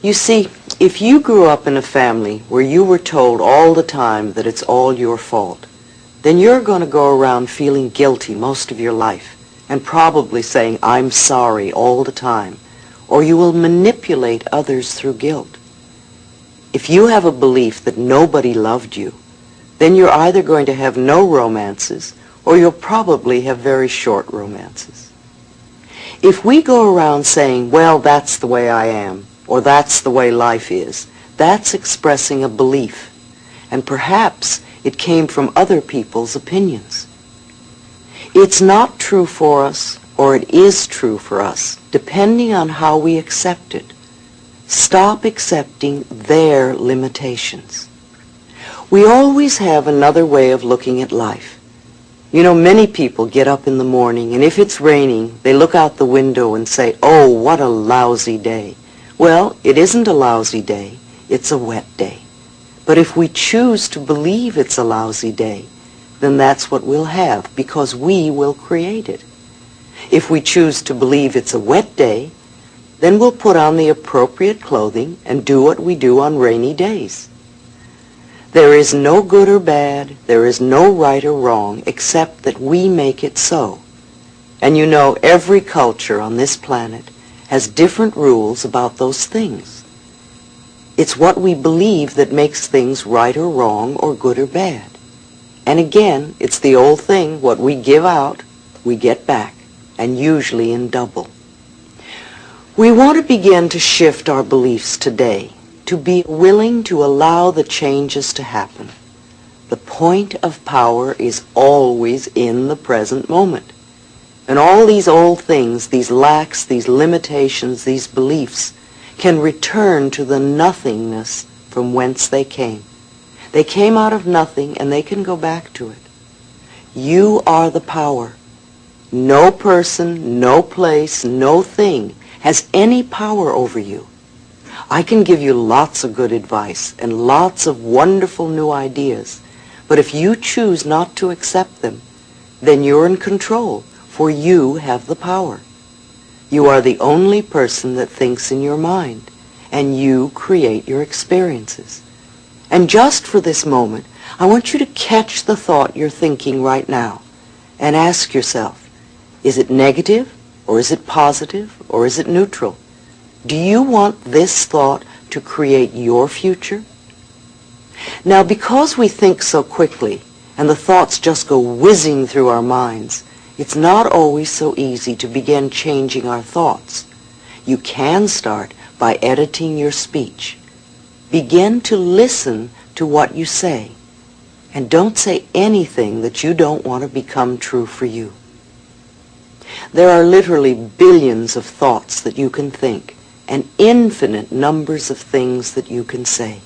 You see, if you grew up in a family where you were told all the time that it's all your fault, then you're going to go around feeling guilty most of your life and probably saying, "I'm sorry," all the time, or you will manipulate others through guilt. If you have a belief that nobody loved you, then you're either going to have no romances or you'll probably have very short romances. If we go around saying, "Well, that's the way I am," or "that's the way life is," that's expressing a belief, and perhaps it came from other people's opinions. It's not true for us, or it is true for us, depending on how we accept it. Stop accepting their limitations. We always have another way of looking at life. You know, many people get up in the morning, and if it's raining, they look out the window and say, "Oh, what a lousy day." Well, it isn't a lousy day, it's a wet day. But if we choose to believe it's a lousy day, then that's what we'll have, because we will create it. If we choose to believe it's a wet day, then we'll put on the appropriate clothing and do what we do on rainy days. There is no good or bad, there is no right or wrong, except that we make it so. And you know, every culture on this planet has different rules about those things. It's what we believe that makes things right or wrong or good or bad. And again, it's the old thing, what we give out, we get back, and usually in double. We want to begin to shift our beliefs today, to be willing to allow the changes to happen. The point of power is always in the present moment. And all these old things, these lacks, these limitations, these beliefs, can return to the nothingness from whence they came. They came out of nothing, and they can go back to it. You are the power. No person, no place, no thing has any power over you. I can give you lots of good advice and lots of wonderful new ideas, but if you choose not to accept them, then you're in control, for you have the power. You are the only person that thinks in your mind, and you create your experiences. And just for this moment, I want you to catch the thought you're thinking right now and ask yourself, is it negative, or is it positive, or is it neutral? Do you want this thought to create your future? Now, because we think so quickly, and the thoughts just go whizzing through our minds, it's not always so easy to begin changing our thoughts. You can start by editing your speech. Begin to listen to what you say, and don't say anything that you don't want to become true for you. There are literally billions of thoughts that you can think, and infinite numbers of things that you can say.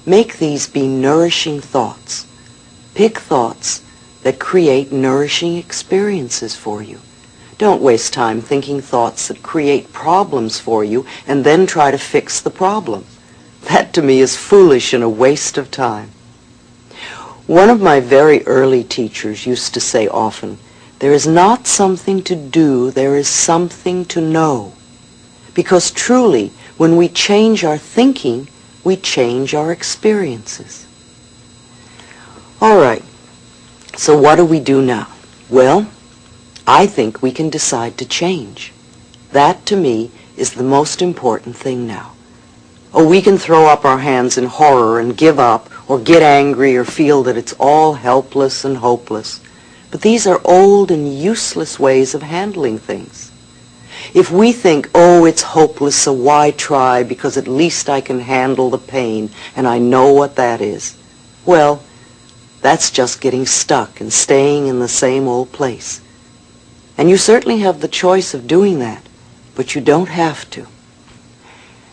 Make these be nourishing thoughts. Pick thoughts that create nourishing experiences for you. Don't waste time thinking thoughts that create problems for you and then try to fix the problem. That to me is foolish and a waste of time. One of my very early teachers used to say often, "There is not something to do, there is something to know." Because truly, when we change our thinking, we change our experiences. All right, so what do we do now? Well, I think we can decide to change. That, to me, is the most important thing now. Oh, we can throw up our hands in horror and give up, or get angry or feel that it's all helpless and hopeless. But these are old and useless ways of handling things. If we think, "Oh, it's hopeless, so why try, because at least I can handle the pain, and I know what that is," well, that's just getting stuck and staying in the same old place. And you certainly have the choice of doing that, but you don't have to.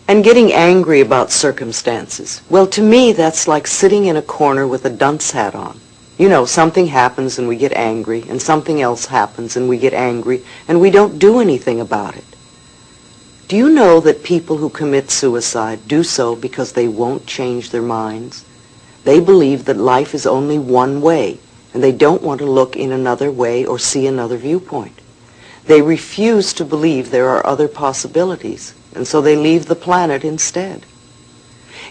And getting angry about circumstances, well, to me, that's like sitting in a corner with a dunce hat on. You know, something happens and we get angry, and something else happens and we get angry, and we don't do anything about it. Do you know that people who commit suicide do so because they won't change their minds? They believe that life is only one way, and they don't want to look in another way or see another viewpoint. They refuse to believe there are other possibilities, and so they leave the planet instead.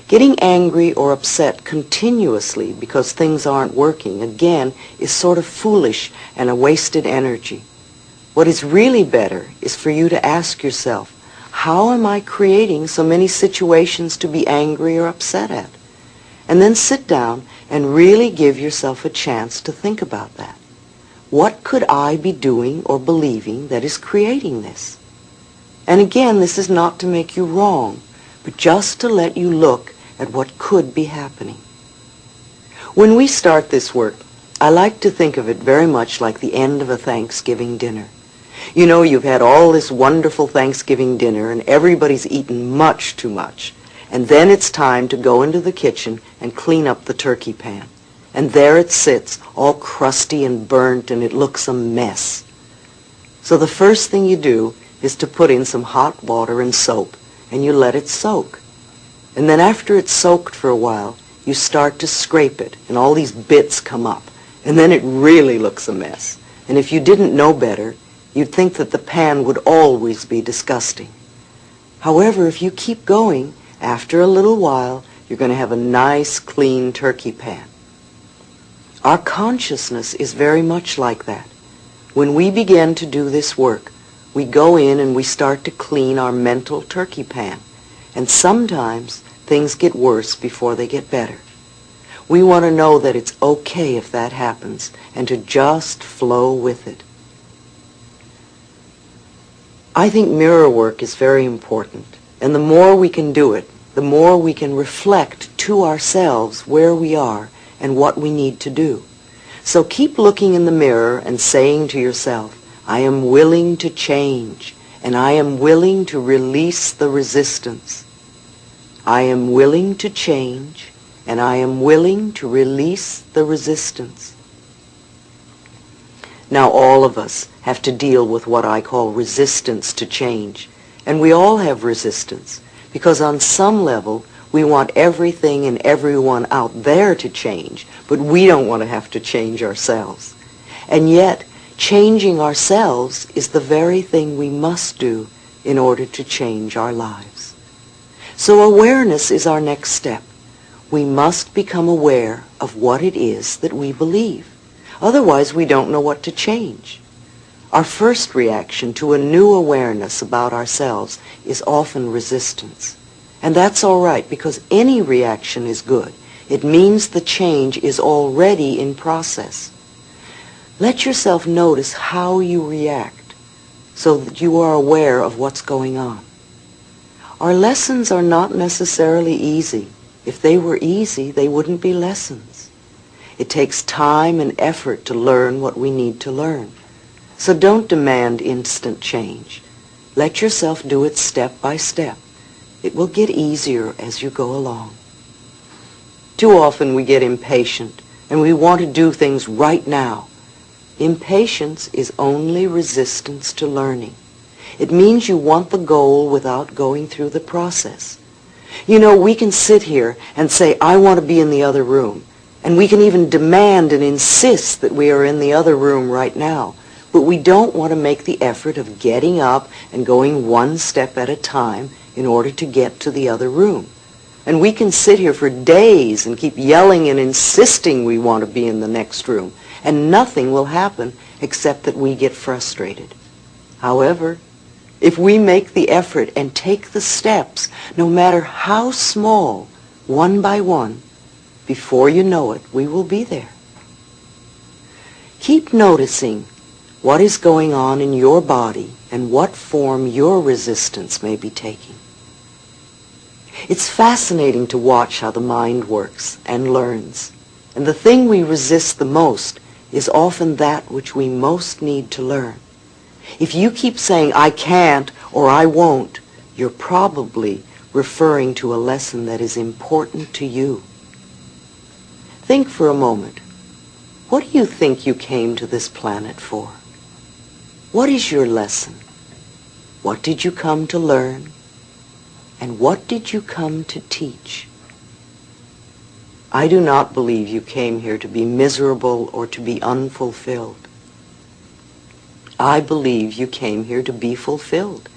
Getting angry or upset continuously because things aren't working, again, is sort of foolish and a wasted energy. What is really better is for you to ask yourself, how am I creating so many situations to be angry or upset at? And then sit down and really give yourself a chance to think about that. What could I be doing or believing that is creating this? And again, this is not to make you wrong, but just to let you look at what could be happening. When we start this work, I like to think of it very much like the end of a Thanksgiving dinner. You know, you've had all this wonderful Thanksgiving dinner and everybody's eaten much too much. And then it's time to go into the kitchen and clean up the turkey pan. And there it sits, all crusty and burnt, and it looks a mess. So the first thing you do is to put in some hot water and soap, and you let it soak. And then after it's soaked for a while, you start to scrape it, and all these bits come up. And then it really looks a mess. And if you didn't know better, you'd think that the pan would always be disgusting. However, if you keep going, after a little while, you're going to have a nice, clean turkey pan. Our consciousness is very much like that. When we begin to do this work, we go in and we start to clean our mental turkey pan. And sometimes things get worse before they get better. We want to know that it's okay if that happens and to just flow with it. I think mirror work is very important, and the more we can do it, the more we can reflect to ourselves where we are and what we need to do. So keep looking in the mirror and saying to yourself, I am willing to change, and I am willing to release the resistance. I am willing to change, and I am willing to release the resistance. Now all of us have to deal with what I call resistance to change. And we all have resistance, because on some level we want everything and everyone out there to change, but we don't want to have to change ourselves. And yet, changing ourselves is the very thing we must do in order to change our lives. So awareness is our next step. We must become aware of what it is that we believe. Otherwise, we don't know what to change. Our first reaction to a new awareness about ourselves is often resistance. And that's all right, because any reaction is good. It means the change is already in process. Let yourself notice how you react so that you are aware of what's going on. Our lessons are not necessarily easy. If they were easy, they wouldn't be lessons. It takes time and effort to learn what we need to learn. So don't demand instant change. Let yourself do it step by step. It will get easier as you go along. Too often we get impatient and we want to do things right now. Impatience is only resistance to learning. It means you want the goal without going through the process. You know, we can sit here and say, I want to be in the other room. And we can even demand and insist that we are in the other room right now. But we don't want to make the effort of getting up and going one step at a time in order to get to the other room. And we can sit here for days and keep yelling and insisting we want to be in the next room. And nothing will happen except that we get frustrated. However, if we make the effort and take the steps, no matter how small, one by one, before you know it, we will be there. Keep noticing what is going on in your body and what form your resistance may be taking. It's fascinating to watch how the mind works and learns. And the thing we resist the most is often that which we most need to learn. If you keep saying, I can't or I won't, you're probably referring to a lesson that is important to you. Think for a moment. What do you think you came to this planet for? What is your lesson? What did you come to learn? And what did you come to teach? I do not believe you came here to be miserable or to be unfulfilled. I believe you came here to be fulfilled.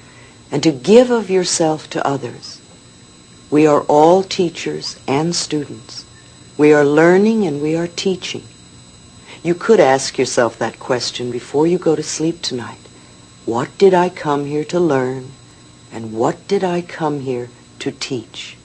and to give of yourself to others. We are all teachers and students. We are learning and we are teaching. You could ask yourself that question before you go to sleep tonight. What did I come here to learn, and what did I come here to teach?